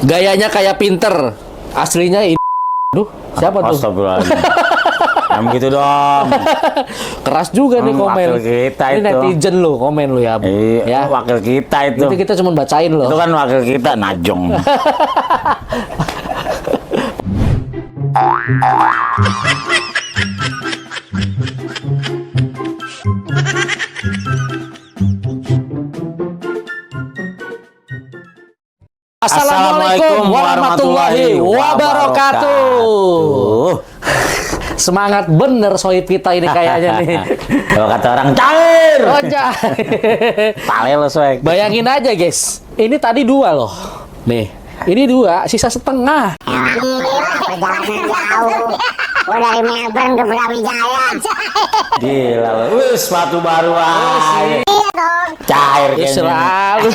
Gayanya kayak pinter, aslinya ini. Duh, siapa tuh? Astagfirullahaladzim. Yang gitu dong. Keras juga nih komen. Wakil kita ini itu. netizen lo, komen lo ya. Iya, Ya. wakil kita itu. Itu kita cuma bacain loh. Itu kan wakil kita, Najong. Assalamualaikum warahmatullahi wabarakatuh. Semangat bener sohib kita ini kayaknya nih. Kalau kata orang cair. Oh, cair. Pale lo soek. Bayangin aja guys, ini tadi 2 loh. Nih, ini 2, sisa setengah. Perjalanan jauh. Gue dari Melbourne ke Brawijaya. Gila lo. Wih, sepatu baru aja. Iya dong. Cair Ya, kayaknya. selalu.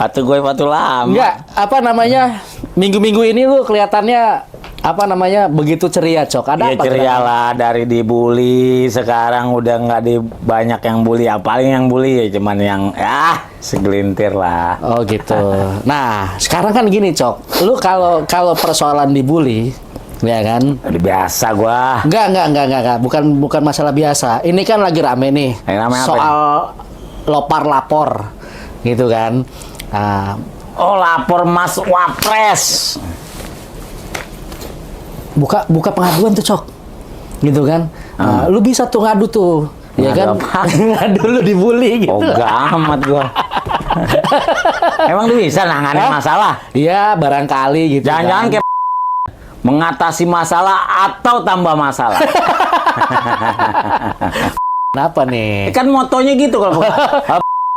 Atau gue sepatu lama. Enggak, apa namanya? Minggu-minggu ini lu kelihatannya apa namanya? Begitu ceria, Cok. Ada Iya apa? ceria lah, dari dibully sekarang udah nggak di banyak yang bully. Ya, paling yang bully ya cuman yang segelintir lah. Oh gitu. Nah, sekarang kan gini, Cok. Lu kalau persoalan dibully, ya kan? Udah biasa gua. Enggak. Bukan masalah biasa. Ini kan lagi rame nih. Lagi rame apa soal lopar lapor, gitu kan? Nah, Oh, lapor Mas Wapres. buka pengaduan tuh, Cok. Gitu kan? Nah, lu bisa tuh ngadu tuh. Ya kan? Ngadu apa? Ngadu lu dibully gitu. Oh, amat gua. Emang lu bisa nanganin Hah? masalah? Iya, barangkali gitu. Jangan-jangan kan. kayak mengatasi masalah atau tambah masalah. Kenapa nih? Kan motonya gitu kalau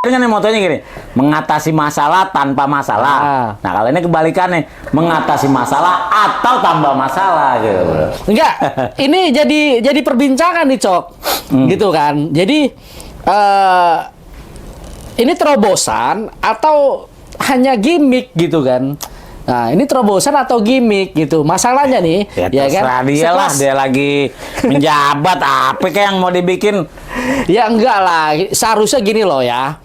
kan motonya gini, mengatasi masalah tanpa masalah. Ah. Nah, kalau ini kebalikannya, mengatasi masalah atau tambah masalah gitu. Enggak, ini jadi perbincangan nih, Cok. Gitu kan. Jadi ini terobosan atau hanya gimmick gitu kan. Nah, ini terobosan atau gimmick gitu. Masalahnya nih, Ya terserah dia lah, sekelas- dia lagi menjabat apa kayak yang mau dibikin. Ya enggak lah, seharusnya gini loh ya.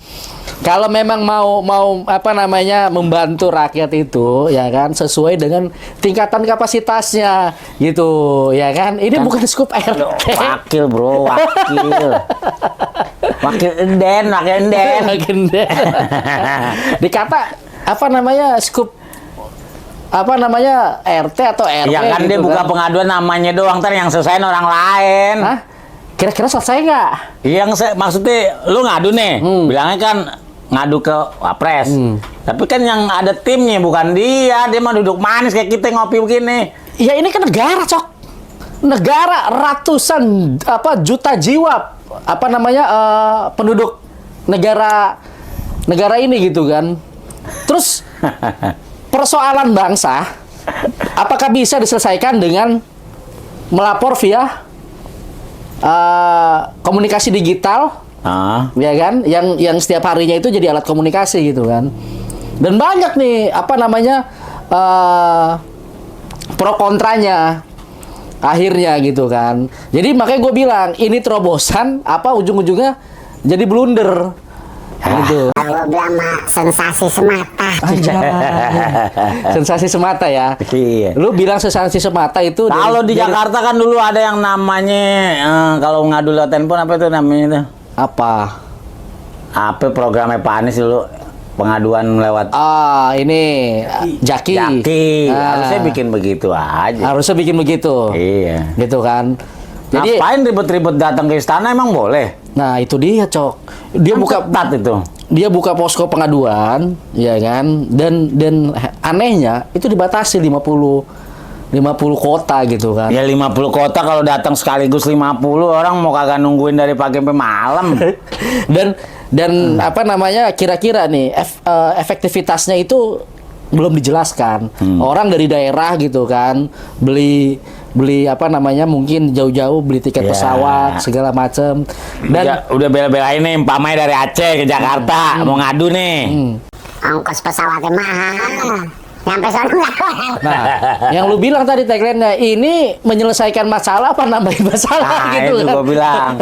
Kalau memang mau apa namanya membantu rakyat itu ya kan sesuai dengan tingkatan kapasitasnya gitu ya kan. Ini bukan skup RT. Wakil bro, wakil. Wakil enden. Agenda. Dikata apa namanya skup apa namanya RT atau RW Ya kan dia gitu buka pengaduan namanya doang, ntar yang selesai orang lain. Hah? Kira-kira selesai nggak? Maksudnya lu ngadu nih, bilangnya kan ngadu ke Wapres. Tapi kan yang ada timnya bukan dia mah duduk manis kayak kita ngopi begini. Ya ini kan negara, Cok. Negara ratusan juta jiwa apa namanya penduduk negara ini gitu kan. Terus persoalan bangsa apakah bisa diselesaikan dengan melapor via komunikasi digital? Ya kan, yang setiap harinya itu jadi alat komunikasi gitu kan. Dan banyak nih apa namanya pro kontranya akhirnya gitu kan. Jadi makanya gue bilang ini terobosan apa ujung-ujungnya jadi blunder gitu. Gue bilang mah sensasi semata. Sensasi semata ya. Iya. Lu bilang sensasi semata itu Kalau di Jakarta kan dulu ada yang namanya kalau ngadu lewat handphone apa itu namanya itu? Apa programnya Pak Anies dulu pengaduan lewat ini Jaki. Harusnya bikin begitu aja. Harusnya bikin begitu. Iya. Gitu kan. Jadi Ngapain ribet-ribet datang ke istana emang boleh? nah itu dia, Cok. Dia Kan buka ketat itu. dia buka posko pengaduan, ya kan? Dan anehnya itu dibatasi 50 kota gitu kan. Ya 50 kota kalau datang sekaligus 50 orang mau kagak nungguin dari pagi sampai malam. dan apa namanya kira-kira nih efektivitasnya itu belum dijelaskan. Orang dari daerah gitu kan beli apa namanya mungkin jauh-jauh beli tiket Ya. pesawat segala macem dan udah bela-belain nih umpamanya dari Aceh ke Jakarta mau ngadu nih. Ongkos pesawatnya mahal. Nyampe sana nah yang lu bilang tadi tagline-nya ini menyelesaikan masalah apa nambahin masalah Nah, gitu itu kan. gua bilang.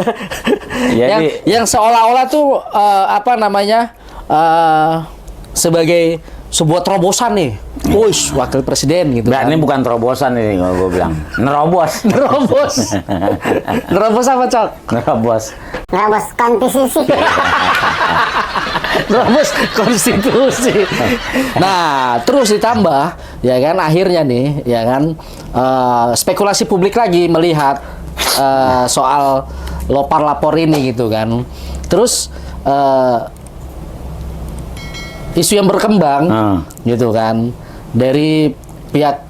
yang seolah-olah tuh apa namanya sebagai sebuah terobosan nih. Wush, wakil presiden gitu Nah, kan. ini bukan terobosan ini kalau gue bilang. Nerobos. Nerobos. Nerobos apa, Cok? Nerobos. Nerobos konstitusi. Nerobos konstitusi. Nah, terus ditambah ya kan akhirnya nih ya kan spekulasi publik lagi melihat soal lopar lapor ini gitu kan. Terus isu yang berkembang gitu kan dari pihak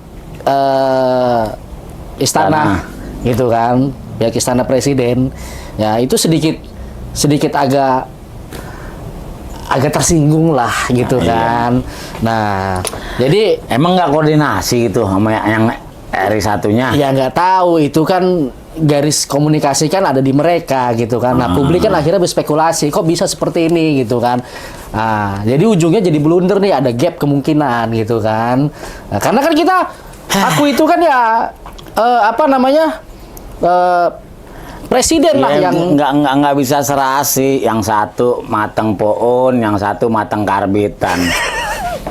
istana gitu kan, pihak istana presiden ya itu sedikit agak tersinggung lah gitu kan. Nah, jadi Emang nggak koordinasi gitu sama yang RI satunya? ya nggak tahu itu kan garis komunikasi kan ada di mereka gitu kan. Nah, publik kan akhirnya berspekulasi kok bisa seperti ini gitu kan. Nah, jadi ujungnya jadi blunder nih, ada gap kemungkinan gitu kan. Nah, karena kan aku itu kan ya apa namanya presiden lah Ya, yang nggak bisa serasi. Yang satu mateng pohon, yang satu mateng karbitan.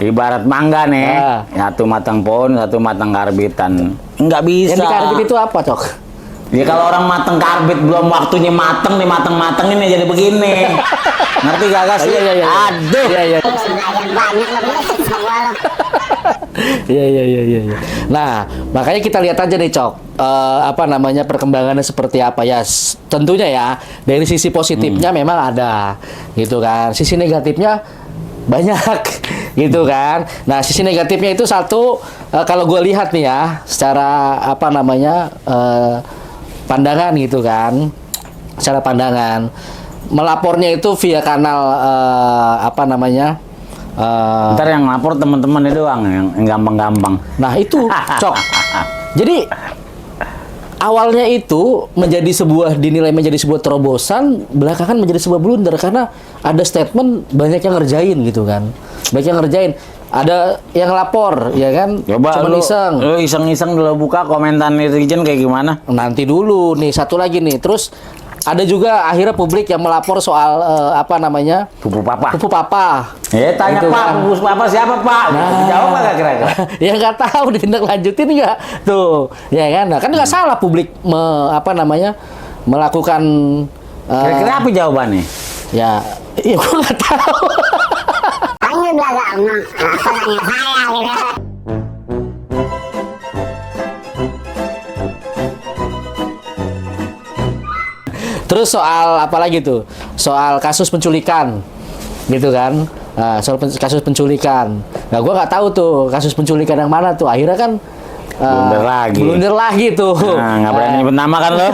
Ibarat mangga nih, satu mateng pohon, satu mateng karbitan. Nggak bisa. yang dikarbit itu apa, Cok? Ya kalau orang mateng karbit belum waktunya mateng nih, mateng-matengin nih jadi begini. Ngerti gak sih? Iya. Aduh. Iya. Belajar banyak lebih semua lo. Iya. Nah, makanya kita lihat aja nih, Cok. Apa namanya perkembangannya seperti apa ya? Tentunya ya dari sisi positifnya memang ada, gitu kan. Sisi negatifnya banyak, gitu kan. Nah, sisi negatifnya itu satu, kalau gue lihat nih ya, secara apa namanya pandangan gitu kan, secara pandangan melapornya itu via kanal apa namanya? Ntar yang lapor teman-teman itu doang yang gampang-gampang. Nah itu, Cok. Jadi awalnya itu dinilai menjadi sebuah terobosan, belakangan menjadi sebuah blunder karena ada statement banyak yang ngerjain gitu kan. Banyak yang ngerjain. Ada yang lapor, ya kan? Coba Cuma lu iseng-iseng dulu buka komentar netizen kayak gimana? Nanti dulu nih, satu lagi nih. Terus ada juga akhirnya publik yang melapor soal apa namanya? Pupu papa. Pupu papa. Tanya Itu Pak, kan. pupu papa siapa Pak? Jawab nggak kira-kira? Ya nggak tahu ditindaklanjutin nggak tuh, ya kan? Nah, kan nggak salah publik apa namanya melakukan Kira-kira apa jawabannya? ya gue nggak tahu. Panggil belajar ngomong. Apa nanya saya gitu. Terus soal apa lagi tuh? Soal kasus penculikan, gitu kan? Nah, soal kasus penculikan. Nah, gue nggak tahu tuh kasus penculikan yang mana tuh. Akhirnya kan blunder lagi tuh. Nah, nggak berani nyebut nama kan lo?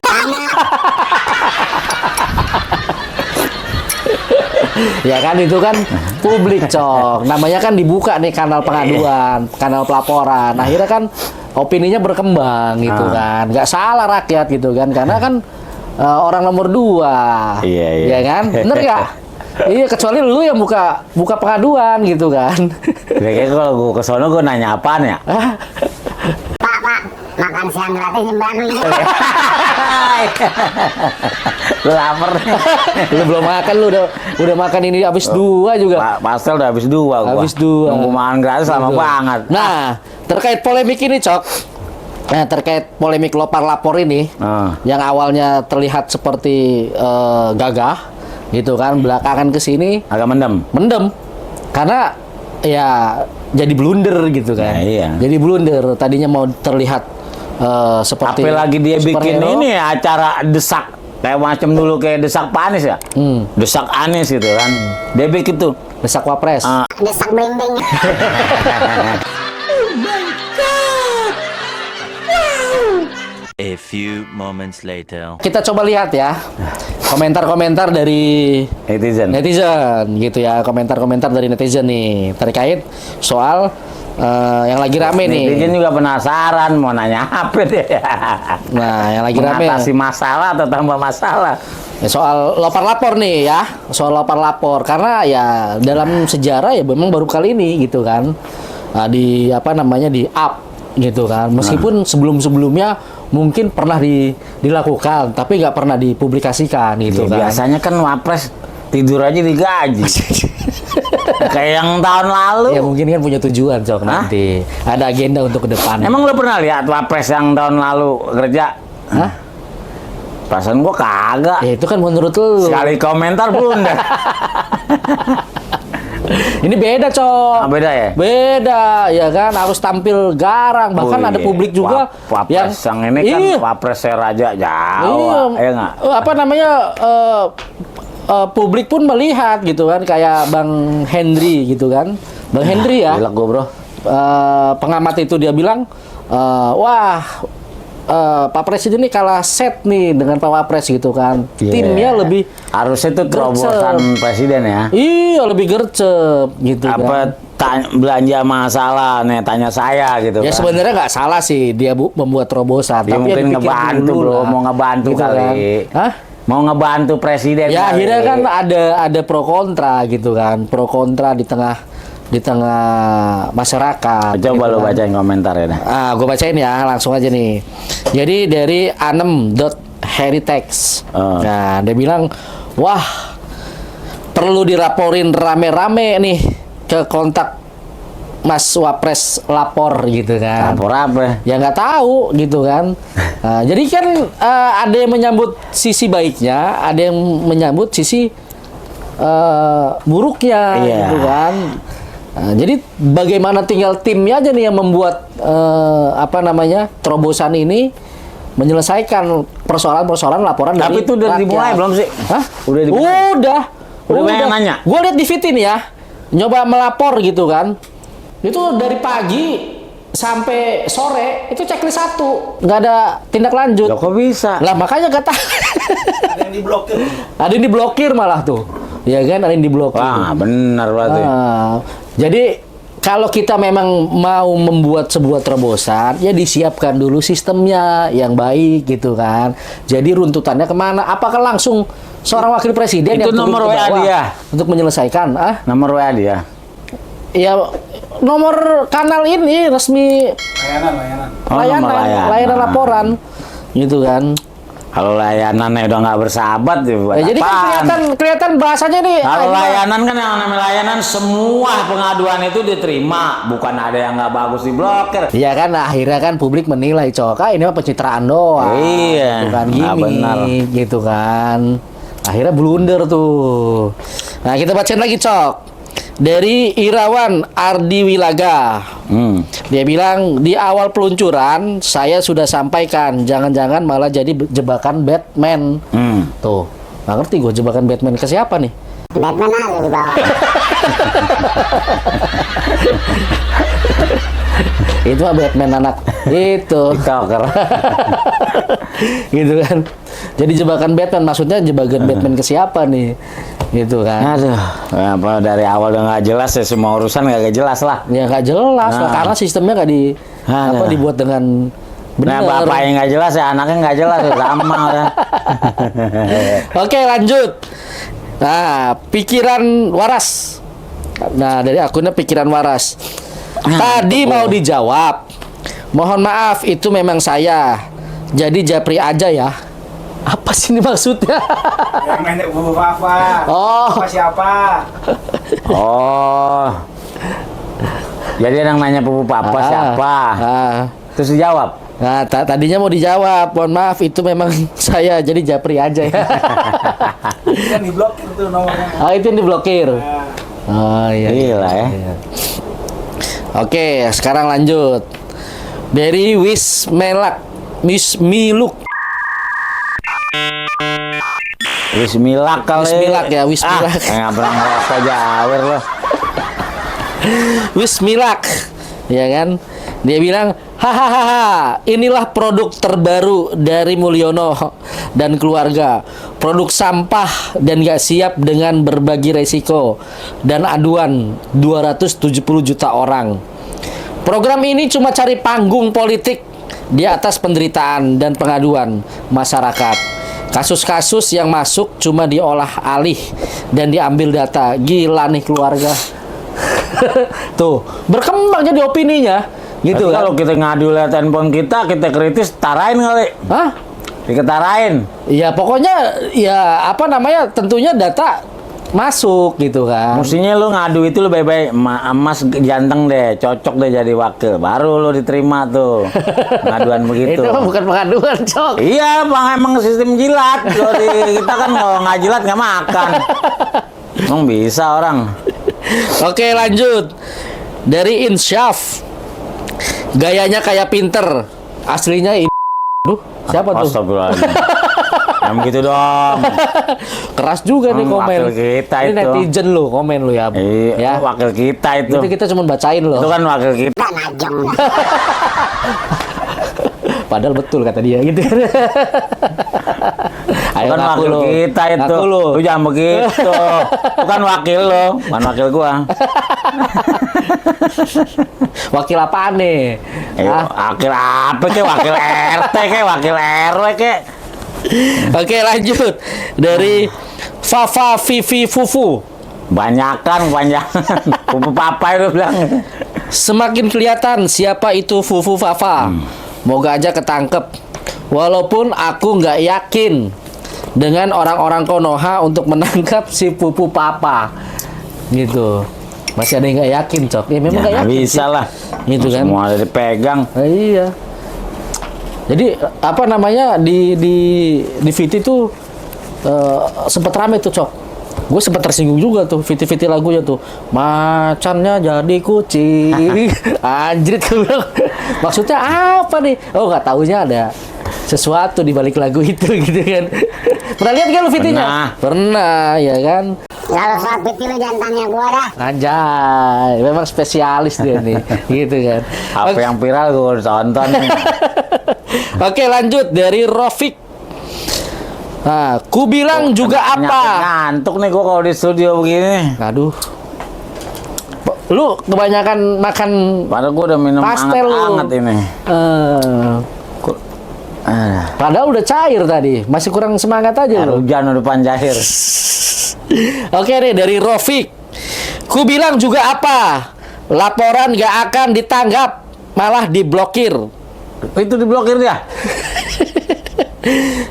Ya kan itu kan publik, Cok. Namanya kan dibuka nih kanal pengaduan, kanal pelaporan. Akhirnya kan opininya berkembang gitu kan. Nggak salah rakyat gitu kan. Karena kan orang nomor 2. Iya. Ya kan? Bener nggak? Iya, kecuali lu yang buka pengaduan gitu kan. Kayaknya kalau gue kesono gue nanya apaan ya? Pak, makan siang gratis jam berapa? Lu lapar nih. Lu belum makan, lu udah makan ini habis 2 juga. Pastel udah habis 2 gua. Habis 2. Nunggu makan gratis lama Gitu. banget. Nah, terkait polemik ini, Cok. Nah, terkait polemik lopar lapor ini, yang awalnya terlihat seperti gagah, gitu kan, belakangan ke sini Agak mendem. karena ya jadi blunder gitu kan. Nah, iya. Jadi blunder. Tadinya mau terlihat seperti Apalagi dia bikin superhero. ini ya, acara desak kayak macam dulu kayak desak Pak Anies ya. Desak Anies gitu kan. Dia bikin tuh. Desak Wapres. Desak blimbing. A few moments later. Kita coba lihat ya komentar-komentar dari netizen gitu ya, komentar-komentar dari netizen nih terkait soal yang lagi rame nih. Netizen juga penasaran mau nanya apa deh. Nah, yang lagi rame mengatasi masalah atau tambah masalah. ya, soal lopar lapor nih ya, soal lopar lapor karena ya dalam sejarah ya memang baru kali ini gitu kan. Di apa namanya di up gitu kan, meskipun sebelum-sebelumnya mungkin pernah dilakukan tapi nggak pernah dipublikasikan gitu Ya, kan. biasanya kan Wapres tidur aja digaji. Kayak yang tahun lalu. Ya mungkin kan punya tujuan Cok nanti. Ada agenda untuk ke depan. Emang lu pernah lihat Wapres yang tahun lalu kerja? Hah? Perasaan gua kagak. Ya itu kan menurut lu. Sekali komentar blunder. Ini beda Cok. Beda ya? Beda, ya kan harus tampil garang. Bahkan Oh, ada iya. publik juga Wapres yang ini kan Iya. Wapres Raja Iya. Jawa. Ya nggak? Apa namanya? Publik pun melihat gitu kan, kayak Bang Henry gitu kan. Bang Henry ya. Gila gua, Bro. Pengamat itu dia bilang, wah, Pak Presiden ini kalah set nih dengan Pak Wapres gitu kan. Iya. Timnya lebih Harusnya itu terobosan gercep. presiden ya. Iya, lebih gercep gitu Apa kan. belanja masalah nih tanya saya gitu Ya kan. sebenarnya nggak salah sih dia membuat terobosan, Dia tapi mungkin dipikir ngebantu, dulu Bro, lah. mau ngebantu Gitu kali. kan. Hah? Mau ngebantu presiden. Ya kali. akhirnya kan ada pro kontra gitu kan, pro kontra di tengah masyarakat. Coba gitu lu kan. bacain komentar ya. Gue bacain ya, langsung aja nih. Jadi dari anem.heritage. Nah, dia bilang, wah, perlu dilaporin rame-rame nih ke kontak Mas Wapres lapor gitu kan. Lapor apa? Ya nggak tahu gitu kan. Nah, jadi kan ada yang menyambut sisi baiknya, ada yang menyambut sisi buruknya Iya. gitu kan. Nah, jadi bagaimana tinggal timnya aja nih yang membuat terobosan ini menyelesaikan persoalan-persoalan laporan Tapi dari itu udah rakyat. dimulai belum sih? Hah? Udah dimulai? Udah banyak yang nanya? Gue lihat di feed ini ya, nyoba melapor gitu kan. Itu dari pagi sampai sore itu checklist 1, nggak ada tindak lanjut. Loh, kok bisa? Lah makanya kata Ada yang diblokir. ada yang diblokir malah tuh. Ya kan, ada yang diblokir. Wah, benar berarti. Jadi kalau kita memang mau membuat sebuah terobosan, ya disiapkan dulu sistemnya yang baik gitu kan. Jadi runtutannya kemana? Apakah langsung seorang wakil presiden Itu yang turun nomor ke WA bawah dia. untuk menyelesaikan? Nomor WA dia. Ya nomor kanal ini resmi Layanan. Oh, nomor layanan laporan gitu kan. Kalau layanannya udah nggak bersahabat ya buat Ya, jadi kan apaan? kelihatan bahasanya nih. Kalau ini layanan kan yang namanya layanan semua pengaduan itu diterima, bukan ada yang nggak bagus diblokir. Iya kan, akhirnya kan publik menilai Cok, ini mah pencitraan doang. Iya, Gitu kan, nggak gini, benar. gitu kan. Akhirnya blunder tuh. Nah, kita bacain lagi Cok. Dari Irawan Ardi Wilaga. Dia bilang, di awal peluncuran saya sudah sampaikan, jangan-jangan malah jadi jebakan Batman. Tuh, nggak ngerti gue jebakan Batman ke siapa nih? Batman ada di bawah. Itu mah Batman anak itu. TikToker. Gitu kan. Jadi jebakan Batman, maksudnya jebakan Batman ke siapa nih? Gitu kan. Aduh, apa dari awal udah nggak jelas ya, semua urusan nggak jelas lah. Ya nggak jelas lah, karena sistemnya nggak dibuat dengan benar. Nah, bapaknya nggak jelas ya, anaknya nggak jelas ya, sama ya. Oke, lanjut. Nah, pikiran waras. Nah, dari akunnya pikiran waras. Tadi mau dijawab. Mohon maaf, itu memang saya. Jadi japri aja ya. Apa sih ini maksudnya? Yang nanya Bu Fafa. Oh. Apa siapa? Oh, jadi yang nanya pupu papa siapa? Terus dijawab. Nah, tadinya mau dijawab. Mohon maaf, itu memang saya. Jadi japri aja ya. Kan diblokir tuh nomornya. Itu yang diblokir. Nah, Oh iya. Gila ya. Iya. Oke, sekarang lanjut. Dari Wismelak, Wismiluk. Wismilak kali. Wismilak ya, Wismilak. Nggak pernah ngerasa jawir loh. Wismilak, ya kan? Dia bilang, hahaha, inilah produk terbaru dari Mulyono dan keluarga. Produk sampah dan gak siap dengan berbagi resiko dan aduan 270 juta orang. Program ini cuma cari panggung politik di atas penderitaan dan pengaduan masyarakat. Kasus-kasus yang masuk cuma diolah alih dan diambil data. Gila nih keluarga. Tuh, berkembang jadi opininya. Gitu Tapi kan? kalau kita ngadu lihat handphone kita kritis, tarain kali. Hah? Diketarain. Ya pokoknya ya apa namanya, tentunya data masuk gitu kan. Mestinya lu ngadu itu lu baik-baik, Mas ganteng deh, cocok deh jadi wakil. Baru lu diterima tuh. Pengaduan begitu. Itu bukan pengaduan, Cok. Iya, Bang, emang sistem jilat. Kalau di kita kan kalau nggak jilat nggak makan. Emang bisa orang. Oke, lanjut. Dari Insyaf. Gayanya kayak pinter. Aslinya ini. Duh, siapa tuh? Astagfirullahaladzim. Yang begitu dong. Keras juga nih komen. Wakil kita ini itu. netizen lu, komen lu ya. Iya, Ya. wakil kita itu. Itu kita cuma bacain loh. Itu kan wakil kita. Tak najong. Padahal betul kata dia gitu. Ayo Bukan ngaku wakil lu. kita itu. Ngaku lu. Lu jangan begitu. Bukan wakil lo, bukan wakil gua. Wakil apaan nih? Wakil apa ke? Wakil RT ke? Wakil RW ke? Oke, lanjut. Dari Fafa Vivi Fufu. Banyakan. Pupu papa itu bilang. Semakin kelihatan siapa itu Fufu Fafa. Moga aja ketangkep. Walaupun aku nggak yakin dengan orang-orang Konoha untuk menangkap si Fufu Papa. Gitu. Masih ada yang nggak yakin, Cok. Ya memang nggak Ya, yakin. bisa sih. lah. Gitu kan. Semua ada dipegang. Iya. Jadi apa namanya di VT tuh sempet rame tuh, Cok. Gue sempet tersinggung juga tuh VT lagunya tuh. Macannya jadi kucing. Anjrit, gue bilang. Maksudnya apa nih? Oh, nggak taunya ada sesuatu di balik lagu itu gitu kan. Pernah lihat kan lu VT-nya? Pernah, ya kan? Kalau soal piti lu jangan tanya gua dah. Anjay, memang spesialis dia nih, gitu kan. Apa yang viral gue tonton. Oke, lanjut dari Rofik. Nah, ku bilang juga apa? Ngantuk nih gue kalau di studio begini. Aduh. Lu kebanyakan makan Padahal gue udah minum pastel lu. hangat ini. Padahal udah cair tadi. Masih kurang semangat aja lu. Hujan udah panjahir. Oke deh, dari Rofik. Ku bilang juga apa? Laporan gak akan ditanggap, malah diblokir. Itu diblokir dia.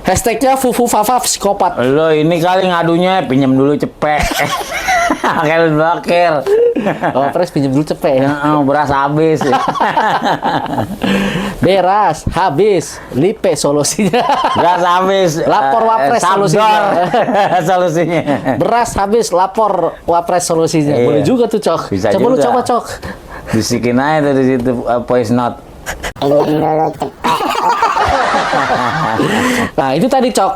Hashtagnya Fufu Fafa psikopat. Lo ini kali ngadunya pinjam dulu cepet. Kayak blokir. Oh, pres pinjam dulu cepet ya. Beras habis. Beras habis, lipe solusinya. Beras habis. Lapor wapres solusinya. Solusinya. Beras habis, lapor wapres solusinya. Iya. Boleh juga tuh, Cok. Bisa Coba lu juga. coba, Cok. Bisikin aja tuh di situ voice note. Pinjam dulu cepet. Nah, itu tadi, Cok.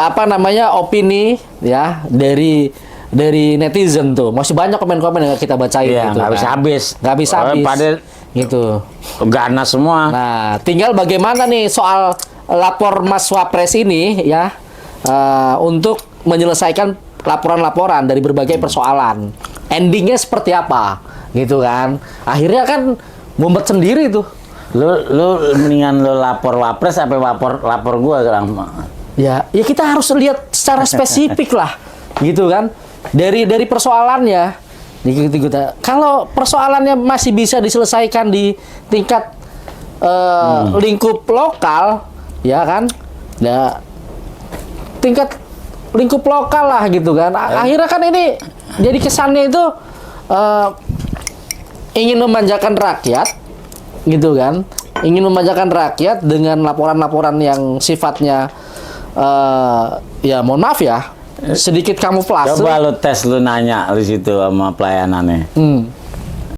Apa namanya, opini ya dari netizen tuh. Masih banyak komen-komen yang kita bacain Iya, gitu. nggak habis-habis. Nggak habis-habis. Pada gitu. ganas semua. Nah, tinggal bagaimana nih soal lapor Mas Wapres ini ya untuk menyelesaikan laporan-laporan dari berbagai persoalan. Endingnya seperti apa, gitu kan? Akhirnya kan mumet sendiri tuh. Lu mendingan lu lapor Wapres apa lapor gua sekarang. Ya kita harus lihat secara spesifik lah, gitu kan? Dari persoalannya. Kalau persoalannya masih bisa diselesaikan di tingkat lingkup lokal, ya kan? Ya tingkat lingkup lokal lah gitu kan. Akhirnya kan ini jadi kesannya itu ingin memanjakan rakyat, gitu kan? Ingin memanjakan rakyat dengan laporan-laporan yang sifatnya ya mohon maaf ya, sedikit kamuflase. Coba lu tes, lu nanya di situ sama pelayanannya.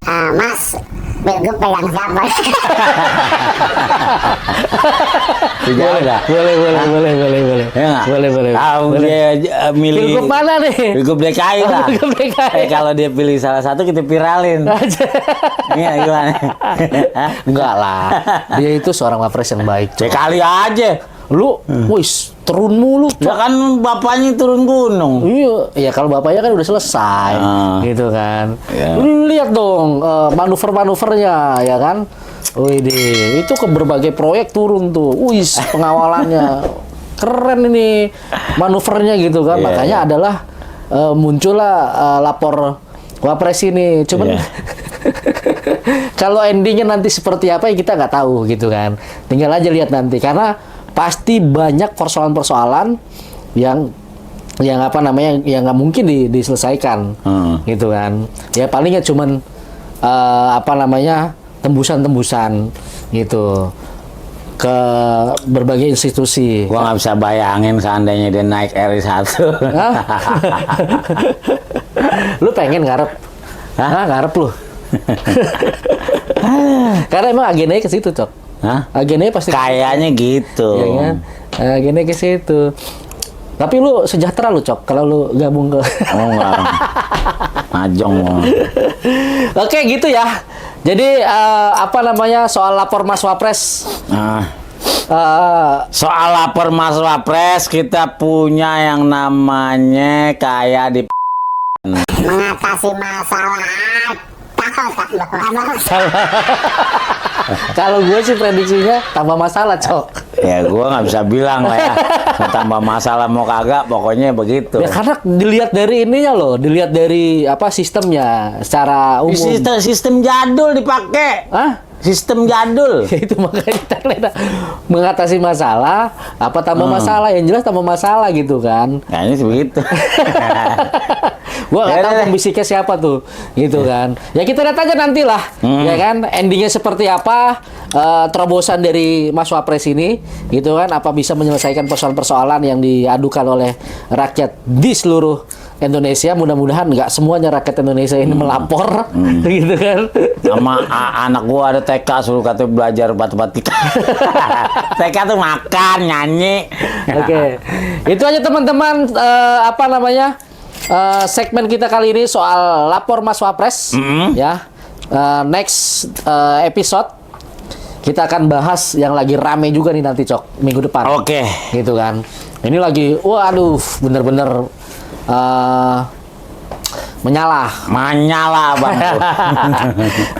Mas, Bilgup pegang siapa? Boleh nggak? Boleh. Ya nggak? Boleh. Tahu dia milih. Pilgub mana nih? Pilgub DKI lah. Pilgub DKI. Kalau dia pilih salah satu kita viralin. Iya gimana? Enggak lah. Dia itu seorang wapres yang baik. Ya kali aja. Lu, wis, turun mulu. Ya kan bapaknya turun gunung. Iya, ya kalau bapaknya kan udah selesai, gitu kan. Ya. Lu lihat dong manuver-manuvernya, ya kan. Wih itu ke berbagai proyek turun tuh. Wis, pengawalannya keren ini manuvernya gitu kan. Iya, Makanya iya. adalah muncullah lapor Wapres ini. Cuman kalau endingnya nanti seperti apa ya kita nggak tahu gitu kan. Tinggal aja lihat nanti karena pasti banyak persoalan-persoalan yang yang apa namanya yang nggak mungkin diselesaikan gitu kan. Ya palingnya cuman apa namanya tembusan-tembusan gitu ke berbagai institusi. Gua nggak bisa bayangin seandainya dia naik RI1. Hah? Lu pengen ngarep? Hah? Ngarep lu? Karena emang agendanya ke situ, Cok. Hah? Agendanya pasti Kayaknya gitu. ya kan? Agendanya ke situ. Tapi lu sejahtera lu, Cok, kalau lu gabung ke Oh enggak. Majong. Oke, gitu ya. Jadi apa namanya soal lapor Mas Wapres? Nah, eh, soal lapor Mas Wapres kita punya yang namanya kayak di Mengatasi masalah kalau gue sih prediksinya tambah masalah, Cok. ya gua nggak bisa bilang lah ya. Mau tambah masalah mau kagak, pokoknya begitu. Ya karena dilihat dari ininya loh, dilihat dari apa sistemnya secara umum. Sistem jadul dipakai. Hah? Sistem jadul. Ya itu makanya tagline mengatasi masalah apa tambah masalah, yang jelas tambah masalah gitu kan. Nah, ini begitu. Gua nggak Ya, tahu ya, ya. pembisiknya siapa tuh, gitu kan. Ya kita lihat aja nanti lah, ya kan. Endingnya seperti apa, terobosan dari Mas Wapres ini, gitu kan. Apa bisa menyelesaikan persoalan-persoalan yang diadukan oleh rakyat di seluruh Indonesia. Mudah-mudahan nggak semuanya rakyat Indonesia ini melapor, gitu kan. Sama anak gua ada TK suruh katanya belajar matematika. TK tuh makan, nyanyi. Oke, itu aja teman-teman. Apa namanya segmen kita kali ini soal lapor Mas Wapres. Ya, next episode kita akan bahas yang lagi rame juga nih nanti, Cok, minggu depan. Oke. Gitu kan. Ini lagi, waduh, bener-bener menyala. Bang.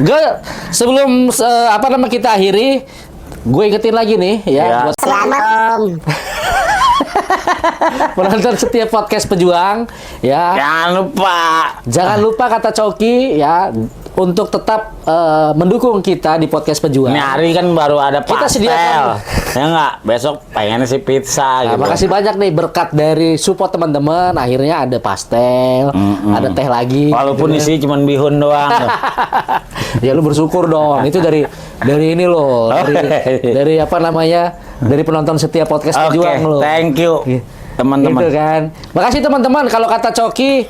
Gue sebelum apa nama kita akhiri, gue ingetin lagi nih ya, Ya. buat Selamat Om. penonton setiap podcast pejuang ya. Jangan lupa kata Coki ya untuk tetap mendukung kita di podcast pejuang. Ini hari kan baru ada Kita pastel. sediakan. Ya enggak? Besok pengennya sih pizza Nah, gitu. makasih banyak nih berkat dari support teman-teman, akhirnya ada pastel, ada teh lagi. Walaupun gitu kan. isi cuman bihun doang. Ya lu bersyukur dong. Itu dari ini loh, dari apa namanya? Dari penonton setiap podcast Oke, pejuang loh. thank you teman-teman. Gitu kan. Makasih teman-teman. Kalau kata Coki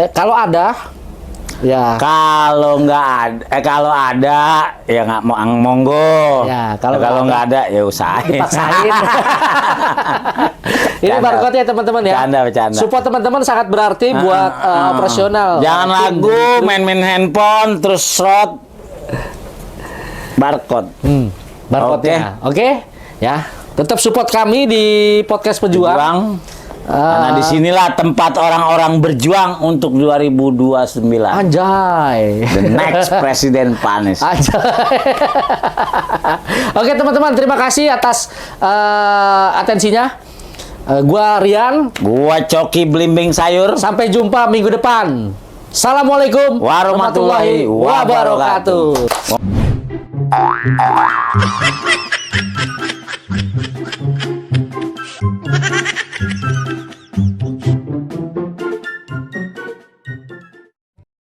kalau ada ya Kalau ada ya nggak mau monggo. Ya, kalau kalau nggak nggak ada ya usahain. dipaksain. Ini Bercanda. barcode ya teman-teman ya. Bercanda. Support teman-teman sangat berarti buat operasional. Jangan lagu, main-main handphone, terus slot, barcode. Barcode-nya. Oke. Ya. Tetap support kami di podcast pejuang. Juang. Karena disinilah tempat orang-orang berjuang untuk 2029. Anjay. The next Presiden Panis. Aja. Oke teman-teman, terima kasih atas atensinya. Gua Rian. Gua Coki Blimbing Sayur. Sampai jumpa minggu depan. Assalamualaikum Warahmatullahi wabarakatuh.